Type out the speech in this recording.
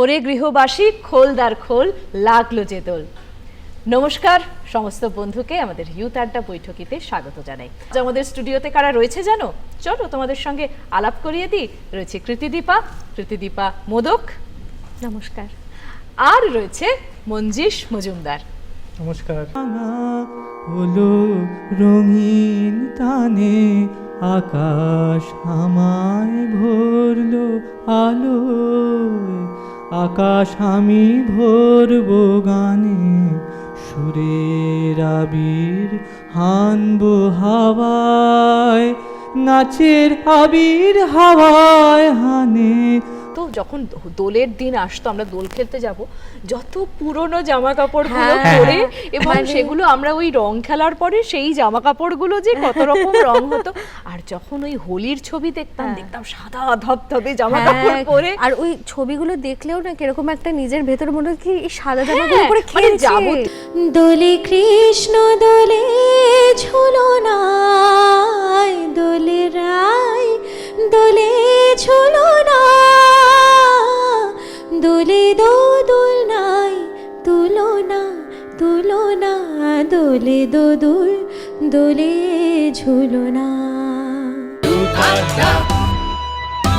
ওরে গৃহবাসী খোলদার খোল লাগলো যে দোল। নমস্কার সমস্ত বন্ধুকে আমাদের ইউথ আড্ডা বৈঠকিতে স্বাগত জানাই। আমাদের স্টুডিওতে কারা রয়েছে জানো? চলো তোমাদের সঙ্গে আলাপ করিয়ে দিই। রয়েছে কৃতিদীপা মোদক, নমস্কার। আর রয়েছে মঞ্জিশ মজুমদার, নমস্কার। হলো রঙিন তানে আকাশ আমায় ভরলো আলোয়, আকাশ আমি ভরবো গানে, সুরের আবির হানবো হাওয়ায়, নাচের আবির হাওয়ায় হানে। তো যখন দোলের দিন আসতো আমরা দোল খেলতে যাব, যত পুরনো জামা কাপড়গুলো পরে এবং সেগুলো আমরা ওই রং খেলার পরে সেই জামা কাপড়গুলো যে কত রকম রং হতো। আর যখন ওই হোলির ছবি দেখতাম সাদা ধবধবে জামা কাপড় পরে, আর ওই ছবিগুলো দেখলেও না কিরকম একটা নিজের ভেতর মনে হয় কি এই সাদা জামাগুলো পরে খেলে যাব। দোলে কৃষ্ণ দোলে ঝুলনায়, দোলে রায় দোলে ঝুলনা, দোলে দোদুল নাই তুলনা তুলনা, দোলে দোদুল দোলে ঝুলনা।